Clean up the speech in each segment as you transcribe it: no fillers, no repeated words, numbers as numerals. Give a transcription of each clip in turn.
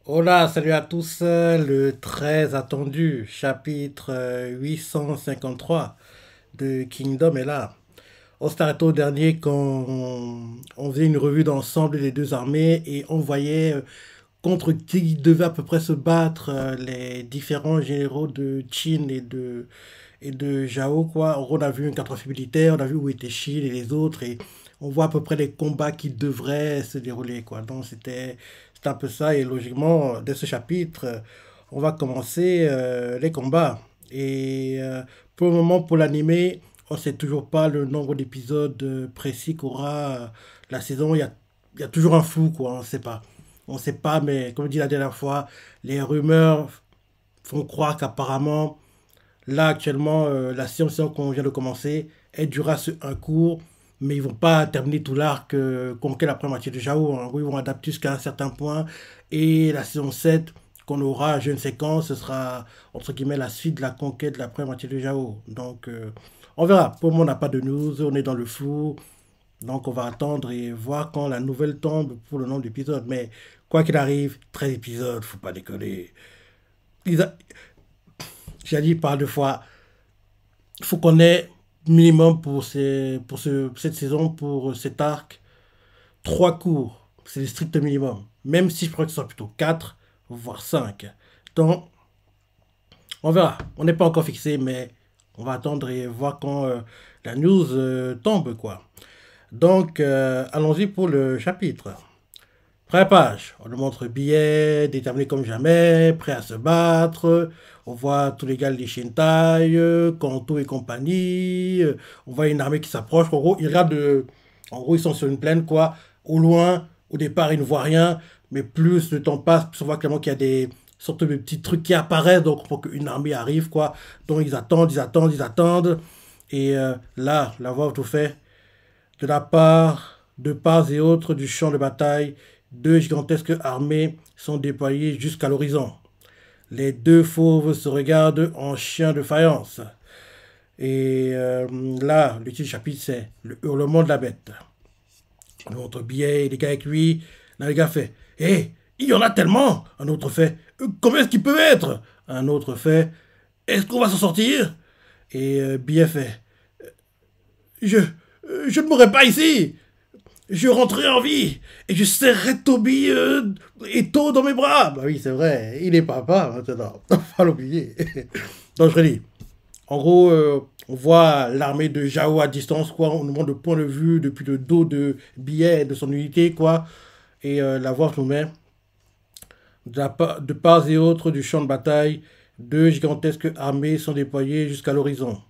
Hola, salut à tous. Le très attendu chapitre 853 de Kingdom est là. On s'arrêtait au dernier quand on faisait une revue d'ensemble des deux armées et on voyait contre qui devaient à peu près se battre les différents généraux de Qin et de Zhao, quoi. On a vu un cartographie militaire, on a vu où étaient Qin et les autres, et on voit à peu près les combats qui devraient se dérouler, quoi. Donc c'était un peu ça, et logiquement, dès ce chapitre, on va commencer les combats. Et pour le moment, pour l'animé, on ne sait toujours pas le nombre d'épisodes précis qu'aura la saison. Il y a toujours un flou, quoi, on ne sait pas. On ne sait pas, mais comme dit la dernière fois, les rumeurs font croire qu'apparemment, là actuellement, la séance qu'on vient de commencer, elle durera un cours, mais ils vont pas terminer tout l'arc conquête la première moitié de Jao. En gros, ils vont adapter jusqu'à un certain point. Et la saison 7 qu'on aura, je ne sais quand, ce sera entre guillemets la suite de la conquête de la première moitié de Jao. Donc, on verra. Pour le moment, on n'a pas de news, on est dans le flou. Donc, on va attendre et voir quand la nouvelle tombe pour le nombre d'épisodes. Mais quoi qu'il arrive, 13 épisodes, faut pas déconner. Ils a- J'ai dit par deux fois, il faut qu'on ait minimum cette saison, pour cet arc, trois cours. C'est le strict minimum. Même si je crois que ce sera plutôt 4, voire 5. Donc, on verra. On n'est pas encore fixé, mais on va attendre et voir quand la news tombe, quoi. Donc, allons-y pour le chapitre. Première page, on nous montre Billet, déterminé comme jamais, prêt à se battre. On voit tous les gars des Shintai, Kanto et compagnie. On voit une armée qui s'approche. En gros, en gros, ils sont sur une plaine, quoi. Au loin, au départ, ils ne voient rien. Mais plus le temps passe, plus on voit clairement qu'il y a des sortes de petits trucs qui apparaissent. Donc, pour qu'une armée arrive, quoi. Donc, ils attendent, ils attendent, ils attendent. Et là, la voix tout fait de part et autre du champ de bataille, deux gigantesques armées sont déployées jusqu'à l'horizon. Les deux fauves se regardent en chiens de faïence. Et là, le titre du chapitre, c'est le hurlement de la bête. Notre billet, les gars avec lui. Là, le gars fait: hé, il y en a tellement. Un autre fait: combien est-ce qu'il peut être? Un autre fait: est-ce qu'on va s'en sortir? Et billet fait: je, je ne mourrai pas ici. Je rentrerai en vie et je serrerai Toby et To dans mes bras. Bah oui, c'est vrai, il est papa maintenant. Faut pas l'oublier. Donc je redis. En gros, on voit l'armée de Jao à distance, quoi. On nous montre le point de vue depuis le dos de Billet de son unité, quoi. Et la voix nous met de part et autre du champ de bataille, deux gigantesques armées sont déployées jusqu'à l'horizon.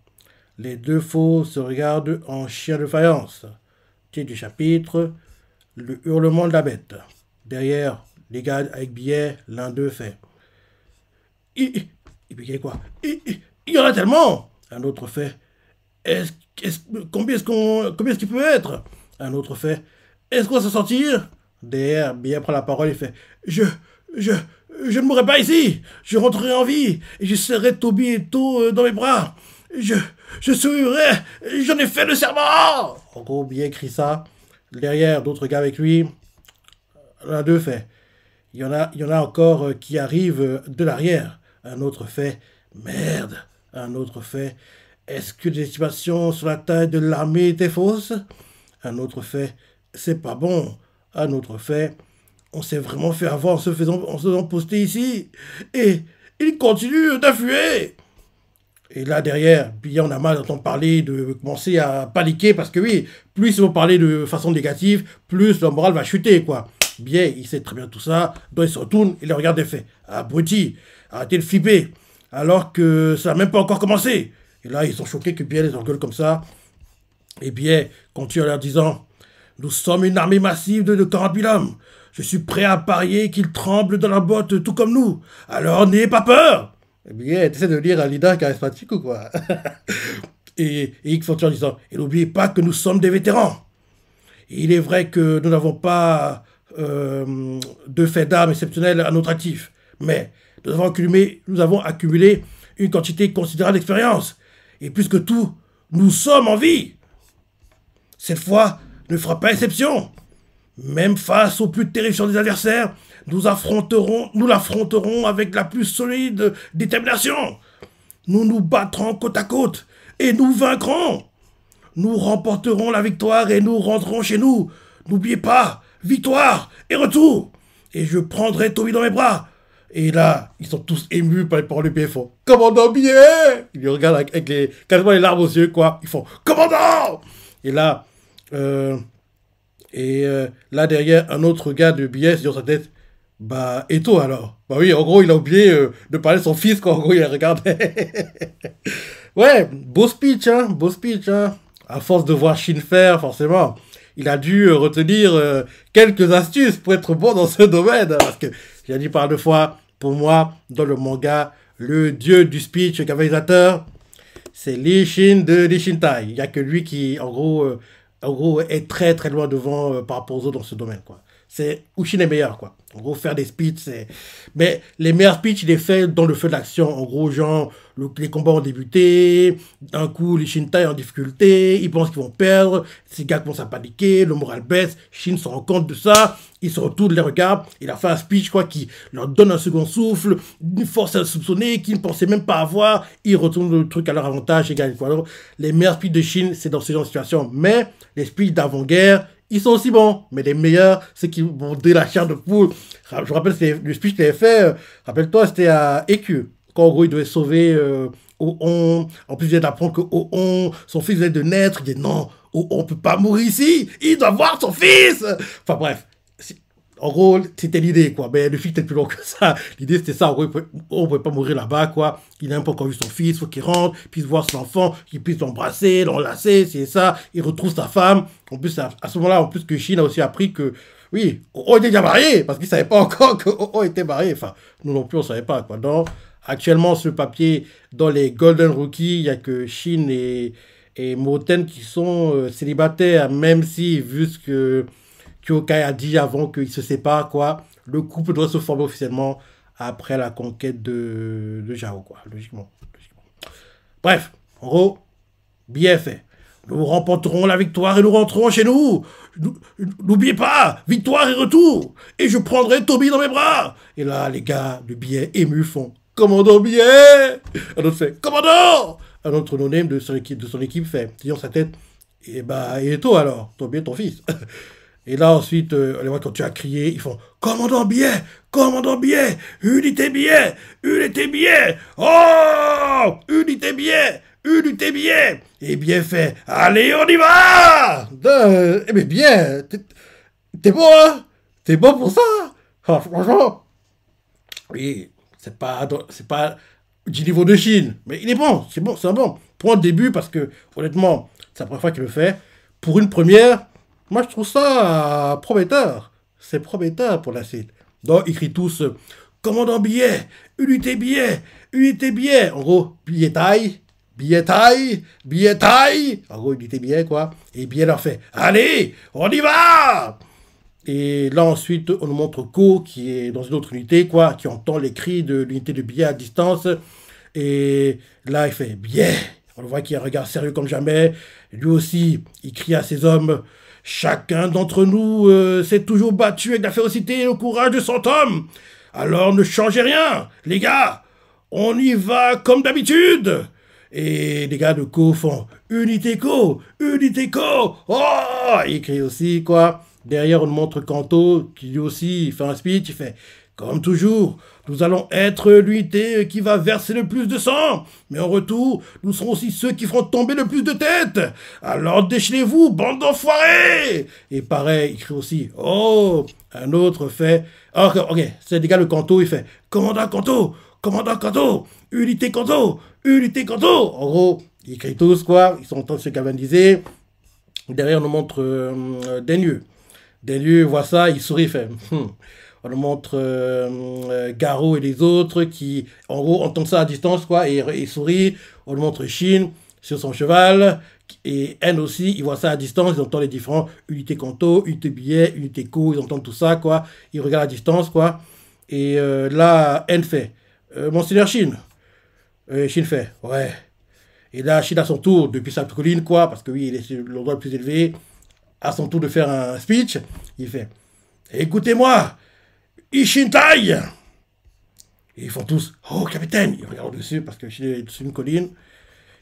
Les deux faux se regardent en chiens de faïence. Titre du chapitre: le hurlement de la bête. Derrière les gars avec billets, l'un d'eux fait: Il, il quoi? Il y en a tellement. Un autre fait: est-ce, combien est-ce qu'il peut être? Un autre fait: est-ce qu'on va s'en sortir? Derrière, billet prend la parole et fait: je, je ne mourrai pas ici. Je rentrerai en vie et je serrai Toby et To dans mes bras. Je, je survivrai. J'en ai fait le serment. En gros, billet crie ça. Derrière, d'autres gars avec lui. L'un d'eux fait: il y en a encore qui arrivent de l'arrière. Un autre fait: merde. Un autre fait: est-ce que les estimations sur la taille de l'armée étaient fausses? Un autre fait: c'est pas bon. Un autre fait: on s'est vraiment fait avoir en se faisant poster ici. Et il continue d'affluer. Et là, derrière, puis on a mal d'entendre parler, de commencer à paniquer, parce que oui, plus ils vont parler de façon négative, plus leur morale va chuter, quoi. Bien, il sait très bien tout ça, donc il se retourne et les regarde des faits. Abruti, arrêtez de flipper, alors que ça n'a même pas encore commencé. Et là, ils sont choqués que Bien les engueule comme ça. Et Bien continue en leur disant: nous sommes une armée massive de 40 000 hommes. Je suis prêt à parier qu'ils tremblent dans la botte tout comme nous. Alors n'ayez pas peur. Eh bien, tu essaies de lire un leader charismatique ou quoi? Et il continue en disant: et n'oubliez pas que nous sommes des vétérans. Il est vrai que nous n'avons pas de faits d'armes exceptionnels à notre actif, mais nous avons accumulé une quantité considérable d'expérience. Et plus que tout, nous sommes en vie. Cette fois ne fera pas exception. Même face au plus terrifiant des adversaires, nous l'affronterons avec la plus solide détermination. Nous nous battrons côte à côte et nous vaincrons. Nous remporterons la victoire et nous rentrerons chez nous. N'oubliez pas, victoire et retour. Et je prendrai Toby dans mes bras. Et là, ils sont tous émus par les paroles du bien. Ils font « Commandant Billet !» Ils le regardent avec quasiment les larmes aux yeux, quoi. Ils font « Commandant !» Et là, là derrière, un autre gars de Billet, sur sa tête, « Bah, et toi alors ?» Bah oui, en gros, il a oublié de parler de son fils, quoi. En gros, il la regardait. Ouais, beau speech, hein. Beau speech, hein. À force de voir Shin faire, forcément, il a dû retenir quelques astuces pour être bon dans ce domaine. Parce que, j'ai dit par deux fois, pour moi, dans le manga, le dieu du speech canalisateur, c'est Lee Shin de Lee Shintai. Il n'y a que lui qui, en gros, est très très loin devant par rapport aux autres dans ce domaine, quoi. C'est Ushin est meilleur, quoi. En gros, faire des speeches, c'est... Mais les meilleurs speeches, il les fait dans le feu de l'action. En gros, genre, les combats ont débuté, d'un coup, les Shintai en difficulté, ils pensent qu'ils vont perdre, ces gars commencent à paniquer, le moral baisse, Shin se rend compte de ça, il se retourne, les regarde, il a fait un speech, quoi, qui leur donne un second souffle, une force à soupçonner, qu'ils ne pensaient même pas avoir, ils retournent le truc à leur avantage, et gagnent, quoi. Alors, les meilleurs speeches de Shin, c'est dans ce genre de situation. Mais, les speeches d'avant-guerre, ils sont aussi bons, mais les meilleurs, c'est qui vont dès la chair de poule. Je me rappelle, c'est le speech qu'il avait fait, rappelle-toi, c'était à Eku, quand en gros, il devait sauver Oon. En plus, il vient d'apprendre que Oon, son fils vient de naître. Il dit non, Oon ne peut pas mourir ici, il doit voir son fils. Enfin bref, en gros, c'était l'idée, quoi. Mais le film était plus long que ça. L'idée, c'était ça. En gros, on ne pouvait pas mourir là-bas, quoi. Il n'a même pas encore vu son fils, il faut qu'il rentre, puisse voir son enfant, qu'il puisse l'embrasser, l'enlacer, c'est ça. Il retrouve sa femme. En plus, à ce moment-là, en plus que Shin a aussi appris que, oui, on était déjà marié, parce qu'il ne savait pas encore qu'on était marié. Enfin, nous non plus, on ne savait pas, quoi. Donc, actuellement, sur le papier, dans les Golden Rookies, il n'y a que Shin et Moten qui sont célibataires, même si, vu ce que Kyokai a dit avant qu'ils se séparent, quoi, le couple doit se former officiellement après la conquête de Jao, quoi, logiquement. Bref, en gros, bien fait. Nous remporterons la victoire et nous rentrerons chez nous. N'oubliez pas, victoire et retour. Et je prendrai Toby dans mes bras. Et là, les gars de Billet émus font « Commandant Billet !» Un autre fait « Commandant !» Un autre no-name de son équipe fait, disant sa tête « Et bah, et toi alors, Toby est ton fils ?» Et là, ensuite, les voix, quand tu as crié, ils font « Commandant Billet! Commandant Billet! Unité Billet! Unité Billet! Oh! Unité Billet! Unité Billet! » Et bien fait. « Allez, on y va! » Eh bien, bien, t'es bon, hein? T'es bon pour ça? Ah, franchement, oui, c'est pas du niveau de Chine, mais il est bon, c'est bon, c'est un bon. Pour un début, parce que, honnêtement, c'est la première fois qu'il le fait. Pour une première, moi, je trouve ça prometteur. C'est prometteur pour la suite. Donc, ils crient tous Commandant Billet, Unité Billet, Unité Billet. En gros, Billet taille, Billet taille, Billet taille. En gros, Unité Billet, quoi. Et Billet leur fait Allez, on y va! Et là, ensuite, on nous montre Ko, qui est dans une autre unité, quoi, qui entend les cris de l'unité de Billet à distance. Et là, il fait Billet. On le voit qu'il a un regard sérieux comme jamais. Lui aussi, il crie à ses hommes. Chacun d'entre nous s'est toujours battu avec la férocité et le courage de 100 hommes. Alors ne changez rien, les gars. On y va comme d'habitude. Et les gars de Ko font Unité Ko, Unité Ko. Oh! Il crie aussi, quoi. Derrière, on montre Kanto, qui lui aussi fait un speech. Il fait comme toujours, nous allons être l'unité qui va verser le plus de sang. Mais en retour, nous serons aussi ceux qui feront tomber le plus de têtes. Alors déchaînez-vous, bande d'enfoirés! Et pareil, il crie aussi, oh! Un autre fait, ok, c'est des gars le Kanto, il fait, commandant Kanto, unité Kanto, unité Kanto! En gros, ils crient tous, quoi, ils sont en train de se galvaniser. Derrière, on nous montre Denyu. Denyu voit ça, il sourit, il fait, On nous montre Garo et les autres qui, en gros, entendent ça à distance, quoi, et sourient. On nous montre Shin sur son cheval. Et N aussi, ils voient ça à distance, ils entendent les différents unités Kanto, unité Billet, unité Ko, ils entendent tout ça, quoi. Ils regardent à distance, quoi. Et là, N fait Monseigneur Shin. Shin fait ouais. Et là, Shin à son tour, depuis sa colline, quoi, parce que oui, il est sur l'endroit le plus élevé, à son tour de faire un speech, il fait « Écoutez-moi, Ishintai !» Et ils font tous « Oh, capitaine !» Ils regardent au-dessus parce que Shin est sur une colline.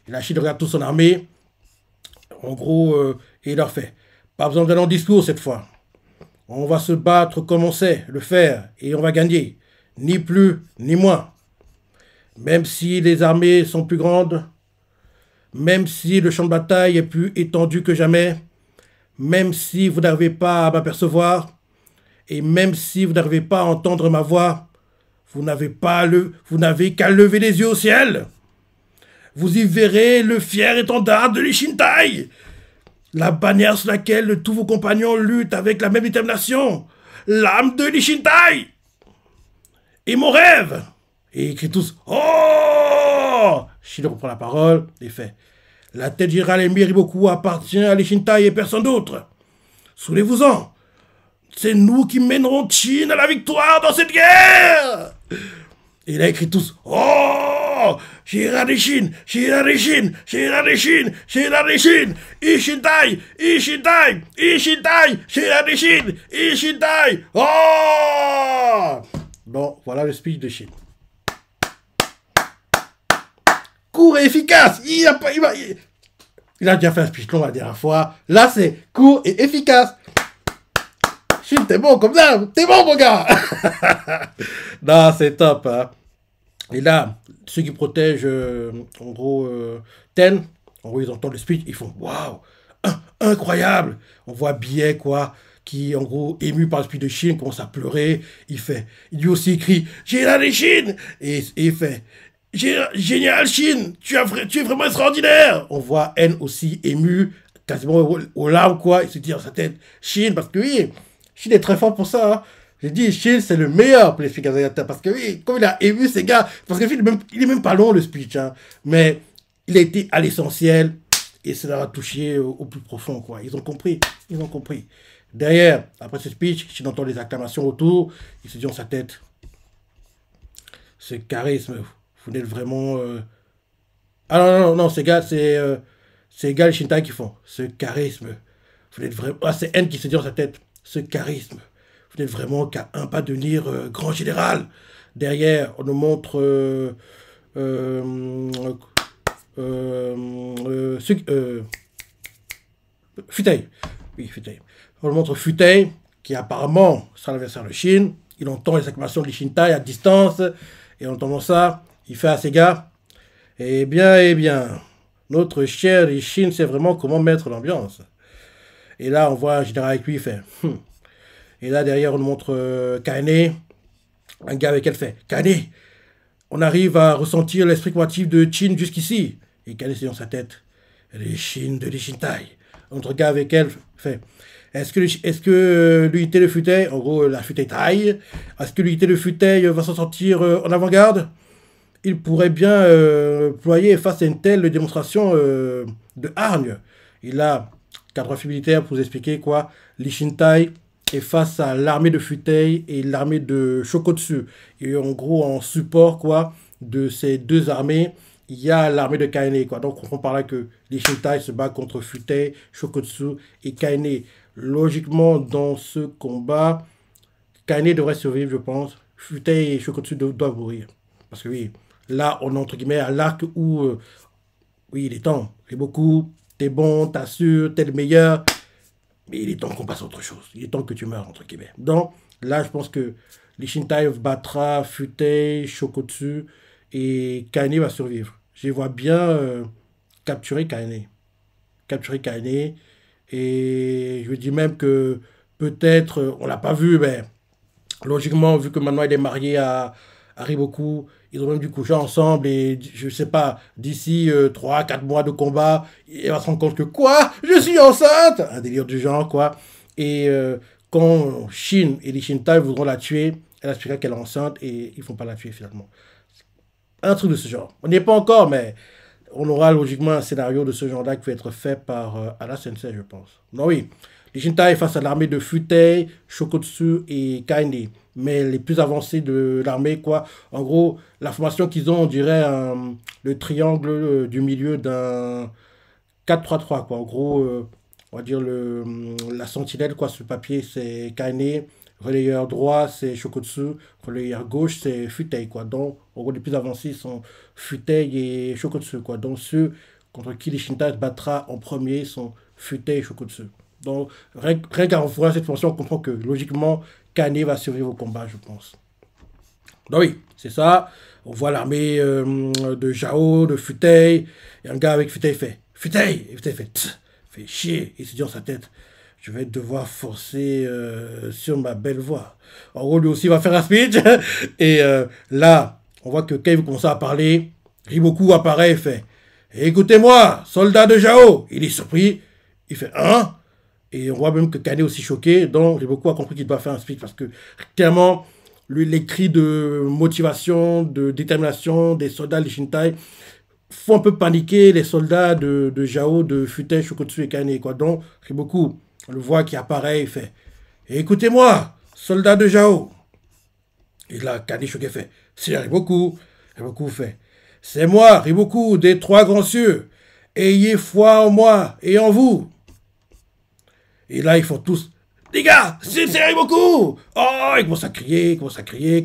Et la Chine regarde toute son armée. En gros, et il leur fait « Pas besoin d'un long discours cette fois. On va se battre comme on sait le faire et on va gagner. Ni plus, ni moins. Même si les armées sont plus grandes, même si le champ de bataille est plus étendu que jamais, même si vous n'arrivez pas à m'apercevoir, et même si vous n'arrivez pas à entendre ma voix, vous n'avez qu'à lever les yeux au ciel. Vous y verrez le fier étendard de l'Ishintai, la bannière sur laquelle tous vos compagnons luttent avec la même détermination, l'âme de l'Ishintai. Et mon rêve. Et ils crient tous « Oh !» Shin reprend la parole et fait « La tête générale Emir Iboku appartient à l'Ishintai et personne d'autre. Souvenez-vous-en. C'est nous qui mènerons Chin à la victoire dans cette guerre !» Et là, ils crient tous « Oh ! Shira des Shin, Shira des Shin, Shira des Shin, Shira des Shin, Ishintai, Ishintai, Ishintai, Shira des Shin, Ishintai, oh !» Bon, voilà le speech de Shin. Court et efficace. Il a déjà fait un speech long la dernière fois. Là, c'est court et efficace. Shin, t'es bon comme ça. T'es bon, mon gars. Non, c'est top. Hein. Et là, ceux qui protègent, en gros, Ten, en gros, ils entendent le speech, ils font waouh, incroyable. On voit Biet, quoi, qui, en gros, ému par le speech de Shin, commence à pleurer. Il lui aussi crie j'ai la Shin. Et il fait génial, Shin, tu es vraiment extraordinaire. On voit N aussi ému, quasiment aux larmes, quoi. Il se dit dans sa tête Shin, parce que oui, Shin est très fort pour ça. Hein. J'ai dit, Shin, c'est le meilleur pour les speeches parce que oui, comme il a ému ces gars, parce que il est même pas long le speech, hein, mais il a été à l'essentiel et ça leur a touché au plus profond, quoi. Ils ont compris. Derrière, après ce speech, Shin entend les acclamations autour, il se dit dans sa tête, ce charisme, vous n'êtes vraiment... Ah non, ces gars, c'est les Shintai qui font, ce charisme, vous n'êtes vraiment... Ah, c'est N qui se dit dans sa tête, ce charisme. Vous n'êtes vraiment qu'à un pas de devenir grand général. Derrière, on nous montre Futei. Oui, Futei. On nous montre Futei, qui apparemment sera l'adversaire de Shin. Il entend les acclamations de l'Ishintai à distance. Et en entendant ça, il fait à ses gars eh bien, notre cher Shin sait vraiment comment mettre l'ambiance. Et là, on voit un général avec lui, il fait Et là, derrière, on nous montre Kaine, un gars avec elle fait Kaine, on arrive à ressentir l'esprit combatif de Chin jusqu'ici. Et Kaine, c'est dans sa tête les Shin de l'Ishintai. Un autre gars avec elle fait est-ce que l'unité de Futei, en gros la Futei Tai, est-ce que l'unité de Futei va s'en sortir en avant-garde? Il pourrait bien ployer face à une telle démonstration de hargne. Il a cadre militaire pour vous expliquer quoi. L'Ishintai est face à l'armée de Futei et l'armée de Shokotsu. Et en gros, en support quoi, de ces deux armées, il y a l'armée de Kaine. Quoi. Donc on comprend par là que l'Ishintai se bat contre Futei, Shokotsu et Kaine. Logiquement, dans ce combat, Kaine devrait survivre, je pense. Futei et Shokotsu doivent mourir. Parce que oui, là, on est entre guillemets à l'arc où, oui, il est temps. C'est beaucoup, t'es bon, t'assures, t'es le meilleur. Mais il est temps qu'on passe à autre chose. Il est temps que tu meurs, entre guillemets. Donc, là, je pense que l'Ishintai battra Futei, Shokotsu et Kaine va survivre. Je vois bien capturer Kaine. Et je dis même que peut-être, on l'a pas vu, mais logiquement, vu que maintenant il est marié à Riboku, ils ont même dû coucher ensemble et je sais pas, d'ici 3-4 mois de combat, il va se rendre compte que quoi? Je suis enceinte! Un délire du genre, quoi. Et quand Shin et les Shintai voudront la tuer, elle expliquera qu'elle est enceinte et ils vont pas la tuer finalement. Un truc de ce genre. On n'y est pas encore, mais on aura logiquement un scénario de ce genre-là qui peut être fait par Ala Sensei, je pense. Non, oui. Les Shintai face à l'armée de Futei, Shokotsu et Kaine. Mais les plus avancés de l'armée, quoi. En gros, la formation qu'ils ont, on dirait le triangle du milieu d'un 4-3-3, quoi. En gros, on va dire, la sentinelle, quoi, sur le papier, c'est Kane. Relayeur droit, c'est Shokotsu. Relayeur gauche, c'est Futei, quoi. Donc, en gros, les plus avancés sont Futei et Shokotsu, quoi. Donc, ceux contre qui les Shintai se battra en premier sont Futei et Shokotsu. Donc, rien qu'à voir cette fonction, on comprend que, logiquement, Kane va survivre au combat, je pense. Donc oui, c'est ça. On voit l'armée de Jao, de Futei. Et un gars avec Futei fait Futei! Et Futei fait chier. Il se dit dans sa tête, je vais devoir forcer sur ma belle voix. En gros, lui aussi va faire un speech. Et là, on voit que quand il commence à parler, Riboku apparaît et fait écoutez-moi, soldat de Jao! Il est surpris. Il fait hein? Et on voit même que Kane est aussi choqué. Donc Riboku a compris qu'il doit faire un speech parce que clairement, les cris de motivation, de détermination des soldats des Shintai font un peu paniquer les soldats de Jao, de Futei, Shokotsu et Kane, quoi. Donc, Riboku, on le voit qui apparaît et fait écoutez-moi, soldats de Jao. Et là, Kane choqué fait c'est Riboku. Riboku fait c'est moi, Riboku, des trois grands cieux. Ayez foi en moi et en vous. Et là, ils font tous les gars, c'est Riboku! Oh, ils commencent à crier,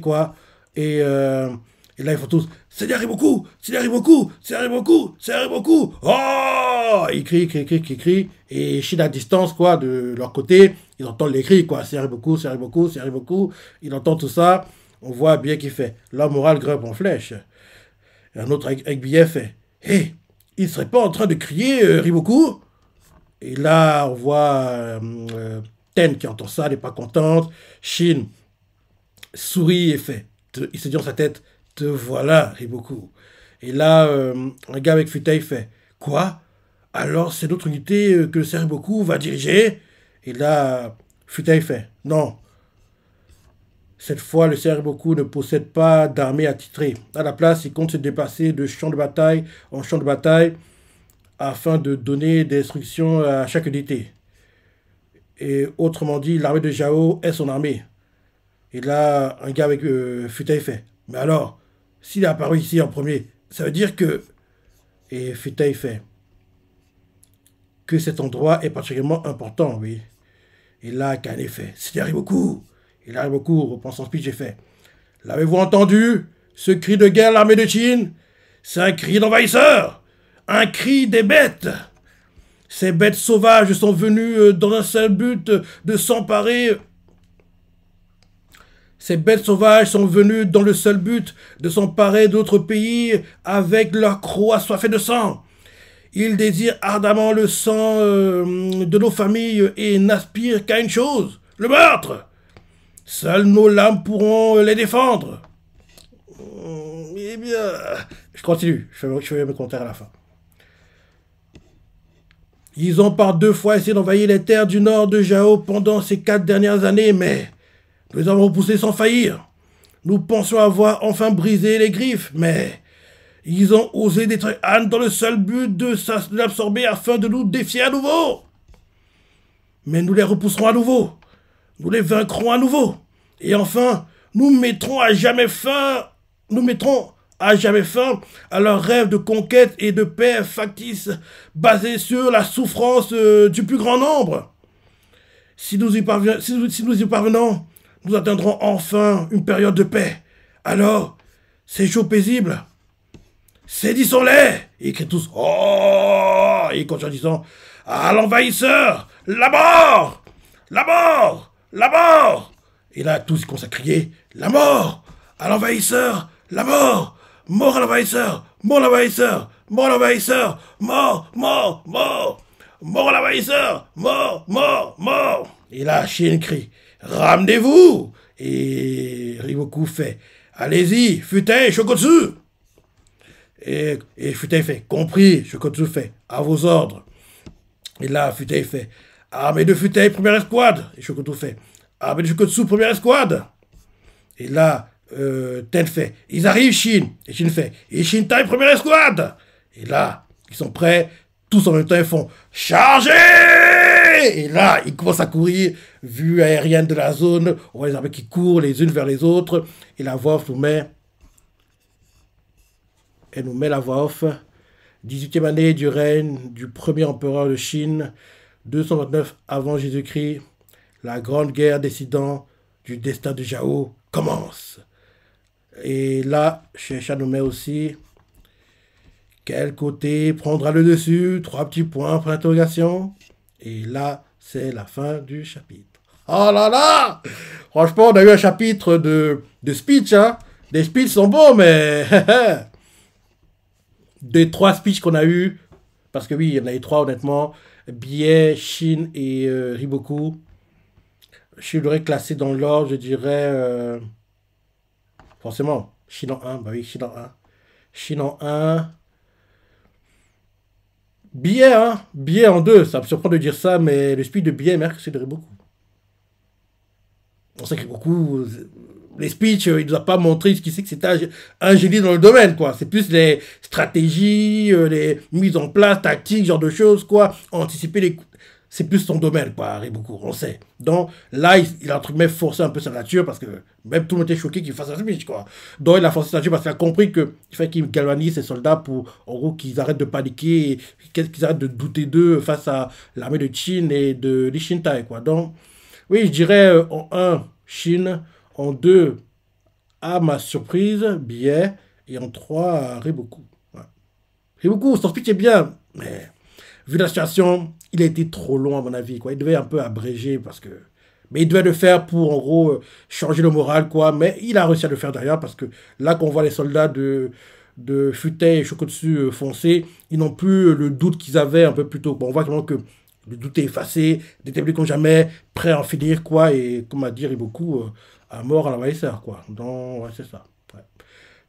quoi. Et là, ils font tous c'est Riboku! C'est Riboku! C'est Riboku! C'est Riboku! Oh! Ils crient. Et Shin à distance, quoi, de leur côté, ils entendent les cris, quoi. C'est Riboku, c'est Riboku, c'est Riboku. Ils entendent tout ça. On voit bien qu'il fait la morale grimpe en flèche. Et un autre avec billet fait hé, il ne serait pas en train de crier Riboku? Et là, on voit Ten qui entend ça, elle n'est pas contente. Shin sourit et fait. Il se dit dans sa tête, te voilà, Riboku. Et là, un gars avec Futei fait, quoi? Alors c'est notre unité que le Riboku va diriger? Et là, Futei fait, non. Cette fois, le Riboku ne possède pas d'armée attitrée. À la place, il compte se déplacer de champ de bataille en champ de bataille afin de donner des instructions à chaque unité. Et autrement dit, l'armée de Jao est son armée. Et là, un gars avec Futei fait mais alors, s'il est apparu ici en premier, ça veut dire que. Et Futei fait que cet endroit est particulièrement important, oui. Et là, Kane fait c'est Riboku. Et là, Riboku reprend son speech et fait l'avez-vous entendu? Ce cri de guerre, l'armée de Chine, c'est un cri d'envahisseur, un cri des bêtes. Ces bêtes sauvages sont venues dans un seul but de s'emparer. Ces bêtes sauvages sont venues dans le seul but de s'emparer d'autres pays avec leur croc assoiffé de sang. Ils désirent ardemment le sang de nos familles et n'aspirent qu'à une chose, le meurtre. Seules nos lames pourront les défendre. Eh bien, je continue, je fais mes commentaires à la fin. Ils ont par 2 fois essayé d'envahir les terres du nord de Jao pendant ces 4 dernières années, mais nous les avons repoussés sans faillir. Nous pensions avoir enfin brisé les griffes, mais ils ont osé détruire Anne dans le seul but de l'absorber afin de nous défier à nouveau. Mais nous les repousserons à nouveau. Nous les vaincrons à nouveau. Et enfin, nous mettrons à jamais fin à leur rêve de conquête et de paix factice basé sur la souffrance du plus grand nombre. Si nous y parvenons, nous atteindrons enfin une période de paix. Alors, ces jours paisibles, saisissons-les. Ils crient tous oh, et ils continuent en disant à l'envahisseur, la mort, la mort, la mort. Et là, tous ils commencent à crier la mort, à l'envahisseur, la mort. Mort à l'envahisseur! Mort à l'envahisseur! Mort à l'envahisseur! Mort! Mort! Mort! Mort à l'envahisseur! Mort! Mort! Mort! Et là, Shin crie ramenez-vous! Et Riboku fait allez-y, Futei, Shokotsu! Et Futei fait compris, Shokotsu fait à vos ordres. Et là, Futei fait armée de Futei, première escouade! Et Shokotsu fait armée de Shokotsu, première escouade! Et là, Ten fait ils arrivent, Shin. Et Shin fait et Shintai, première escouade. Et là, ils sont prêts, tous en même temps, ils font charger. Et là, ils commencent à courir, vue aérienne de la zone. On voit les armées qui courent les unes vers les autres. Et la voix off nous met la voix off. 18e année du règne du premier empereur de Chine, 229 avant Jésus-Christ, la grande guerre décidant du destin de Jao commence. Et là, Chercha nous met aussi quel côté prendra le dessus, 3 petits points pour l'interrogation. Et là, c'est la fin du chapitre. Oh là là! Franchement, on a eu un chapitre de speech, hein. Les speeches sont bons, mais des 3 speeches qu'on a eu, parce que oui, il y en a eu 3 honnêtement, Biais, Shin et Riboku. Je l'aurais classé dans l'ordre, je dirais, forcément, Shin en 1, bah oui, Shin en 1. Shin en 1. Biais, hein, Biais en 2, ça me surprend de dire ça, mais le speech de Biais est meilleur que celui de Riboku. On sait que Riboku, les speeches, il ne nous a pas montré ce qu'il sait que c'était un génie dans le domaine, quoi. C'est plus les stratégies, les mises en place, tactiques, genre de choses, quoi. Anticiper les... C'est plus son domaine, quoi, Riboku, on sait. Donc là, il a entre guillemets forcé un peu sa nature parce que même tout le monde était choqué qu'il fasse un speech, quoi. Donc il a forcé sa nature parce qu'il a compris qu'il fallait qu'il galvanise ses soldats pour, en gros, qu'ils arrêtent de paniquer et qu'ils arrêtent de douter d'eux face à l'armée de Qin et de Lishintai, quoi. Donc, oui, je dirais en 1, Shin, en 2, à ma surprise, Biais, et en 3, Riboku. Ouais. Riboku, son speech est bien, mais vu la situation, il a été trop long à mon avis, quoi. Il devait un peu abréger parce que... Mais il devait le faire pour, en gros, changer le moral, quoi. Mais il a réussi à le faire derrière parce que là qu'on voit les soldats de Futei et Shokotsu foncer, ils n'ont plus le doute qu'ils avaient un peu plus tôt. Bon, on voit vraiment que le doute est effacé, déterminé comme jamais, prêt à en finir, quoi. Et comme a dit Riboku, à mort à l'envahisseur, quoi. Donc, ouais, c'est ça. Ouais.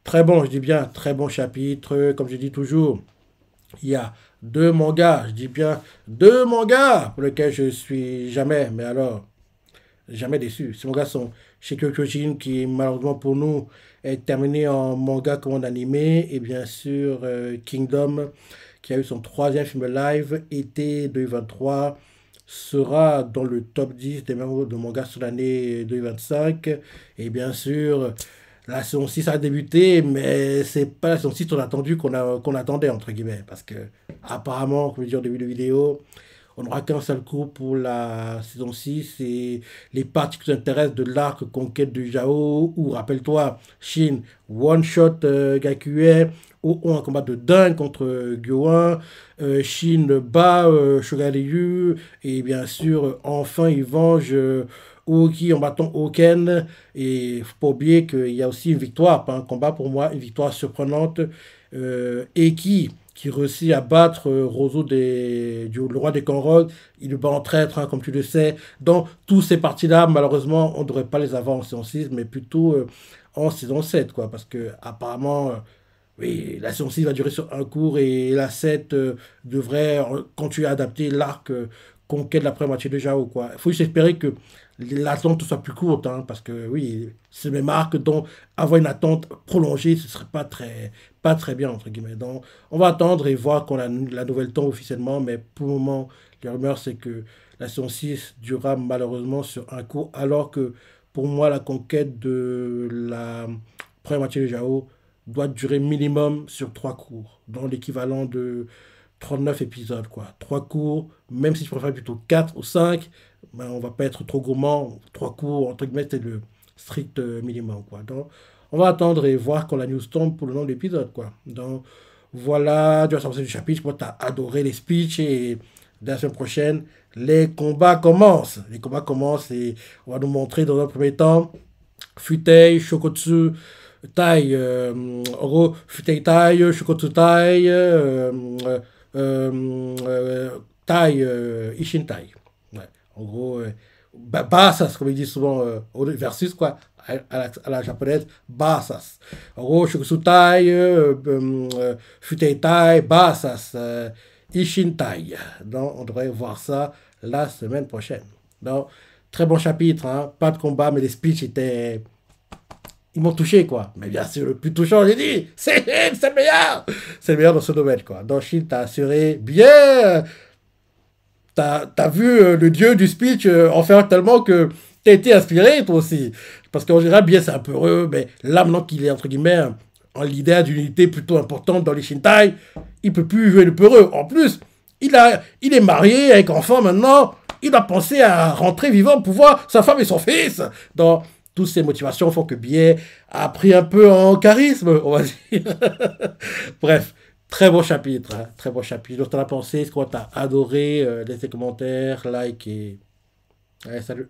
Très bon, je dis bien, très bon chapitre. Comme je dis toujours, il y a 2 mangas, je dis bien 2 mangas pour lesquels je suis jamais, mais alors, jamais déçu. Ces mangas sont chez Kyokyojin qui, malheureusement pour nous, est terminé en manga comme en animé, et bien sûr Kingdom, qui a eu son 3e film live, été 2023, sera dans le top 10 des mangas sur l'année 2025, et bien sûr... La saison 6 a débuté, mais c'est pas la saison 6 qu'on attendait, entre guillemets. Parce que, apparemment, comme je dis en début de vidéo, on n'aura qu'un seul coup pour la saison 6. Et les parties qui nous intéressent de l'arc Conquête de Jao, où, rappelle-toi, Shin one-shot Gakue, où on a un combat de dingue contre Gyoan. Shin bat Shogun Ryu, et bien sûr, enfin, il venge... Oki en battant Oken. Et il ne faut pas oublier qu'il y a aussi une victoire, pas un combat pour moi, une victoire surprenante. Eki qui réussit à battre Roseau le roi des Kanrogs. Il le bat en traître, hein, comme tu le sais. Dans toutes ces parties-là, malheureusement, on ne devrait pas les avoir en saison 6, mais plutôt en saison 7, quoi. Parce que apparemment, oui, la saison 6 va durer sur un cours et la 7 devrait continuer à adapter l'arc conquête de la première moitié de Jao, quoi. Il faut juste espérer que l'attente soit plus courte, hein, parce que oui, c'est mes marques, donc avoir une attente prolongée, ce serait pas très bien, entre guillemets. Donc, on va attendre et voir quand la nouvelle tombe officiellement, mais pour le moment, les rumeurs, c'est que la saison 6 durera malheureusement sur un cours, alors que pour moi, la conquête de la première moitié de Jao doit durer minimum sur 3 cours, dans l'équivalent de 39 épisodes, quoi. 3 cours, même si je préfère plutôt 4 ou 5, ben, on va pas être trop gourmand. 3 cours, entre guillemets, c'est le strict minimum, quoi. Donc, on va attendre et voir quand la news tombe pour le nom de l'épisode, quoi. Donc, voilà, tu vas sortir du chapitre. Moi, tu as adoré les speeches et la semaine prochaine, les combats commencent. Les combats commencent et on va nous montrer dans un premier temps Futei, Shokotsu, Tai, Futei Tai, Shokotsu Tai, Ishin Tai. Ouais. En gros, Basas, comme ils disent souvent, versus quoi, à la japonaise, Basas. En gros, Shokotsu Tai, Futei Tai, Basas, Ishin Tai. Donc, on devrait voir ça la semaine prochaine. Donc, très bon chapitre, hein. Pas de combat, mais les speeches étaient... Ils m'ont touché, quoi. Mais bien sûr, le plus touchant, j'ai dit, c'est le meilleur. C'est le meilleur dans ce domaine, quoi. Donc, Shin t'a assuré bien. T'as vu le dieu du speech en faire tellement que t'as été inspiré, toi aussi. Parce qu'en général, bien, c'est un peu heureux, mais là, maintenant qu'il est, entre guillemets, un leader d'unité plutôt importante dans les Shintai, il peut plus jouer le peureux. En plus, il est marié avec enfant maintenant. Il a pensé à rentrer vivant pour voir sa femme et son fils. Donc, toutes ces motivations font que Biais a pris un peu en charisme, on va dire. Bref, très bon chapitre. Hein, très bon chapitre. Donc, t'en as pensé, ce qu'on t'a adoré, laissez commentaires, like et... Allez, salut.